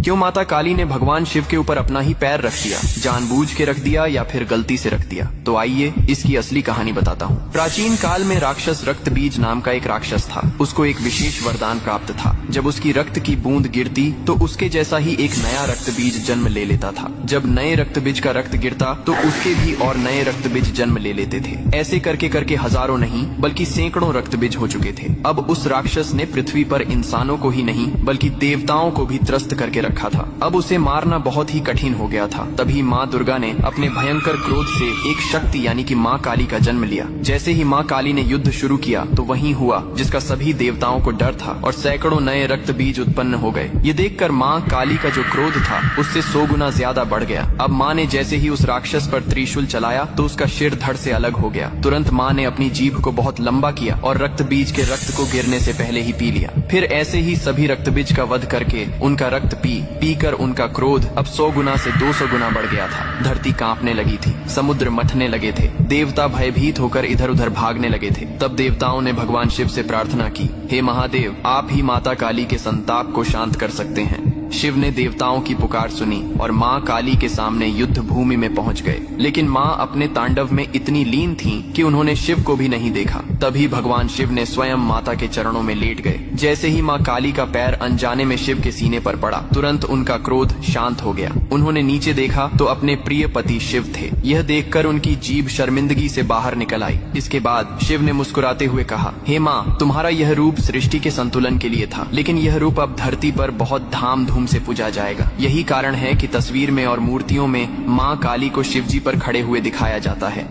क्यों माता काली ने भगवान शिव के ऊपर अपना ही पैर रख दिया? जानबूझ के रख दिया या फिर गलती से रख दिया? तो आइए इसकी असली कहानी बताता हूँ। प्राचीन काल में राक्षस रक्तबीज नाम का एक राक्षस था। उसको एक विशेष वरदान प्राप्त था। जब उसकी रक्त की बूंद गिरती तो उसके जैसा ही एक नया रक्तबीज जन्म ले लेता था। जब नए रक्तबीज का रक्त गिरता तो उसके भी और नए रक्तबीज जन्म ले लेते थे। ऐसे करके करके हजारों नहीं बल्कि सैकड़ों रक्तबीज हो चुके थे। अब उस राक्षस ने पृथ्वी पर इंसानों को ही नहीं बल्कि देवताओं को भी त्रस्त करके रखा था। अब उसे मारना बहुत ही कठिन हो गया था। तभी माँ दुर्गा ने अपने भयंकर क्रोध से एक शक्ति यानी कि माँ काली का जन्म लिया। जैसे ही माँ काली ने युद्ध शुरू किया तो वही हुआ जिसका सभी देवताओं को डर था और सैकड़ों नए रक्त बीज उत्पन्न हो गए। ये देखकर माँ काली का जो क्रोध था उससे 100 गुना ज्यादा बढ़ गया। अब माँ ने जैसे ही उस राक्षस पर त्रिशूल चलाया तो उसका सिर धड़ से अलग हो गया। तुरंत माँ ने अपनी जीभ को बहुत लंबा किया और रक्त बीज के रक्त को गिरने से पहले ही पी लिया। फिर ऐसे ही सभी रक्त बीज का वध करके उनका रक्त पी कर उनका क्रोध अब 100 गुना से 200 गुना बढ़ गया था। धरती कांपने लगी थी, समुद्र मथने लगे थे, देवता भयभीत होकर इधर उधर भागने लगे थे। तब देवताओं ने भगवान शिव से प्रार्थना की, हे महादेव, आप ही माता काली के संताप को शांत कर सकते हैं। शिव ने देवताओं की पुकार सुनी और माँ काली के सामने युद्ध भूमि में पहुंच गए। लेकिन माँ अपने तांडव में इतनी लीन थीं कि उन्होंने शिव को भी नहीं देखा। तभी भगवान शिव ने स्वयं माता के चरणों में लेट गए। जैसे ही माँ काली का पैर अनजाने में शिव के सीने पर पड़ा, तुरंत उनका क्रोध शांत हो गया। उन्होंने नीचे देखा तो अपने प्रिय पति शिव थे। यह देखकर उनकी जीभ शर्मिंदगी से बाहर निकल आई। इसके बाद शिव ने मुस्कुराते हुए कहा, हे माँ, तुम्हारा यह रूप सृष्टि के संतुलन के लिए था, लेकिन यह रूप अब धरती पर बहुत धाम धूम से पूजा जाएगा। यही कारण है कि तस्वीर में और मूर्तियों में माँ काली को शिवजी पर खड़े हुए दिखाया जाता है।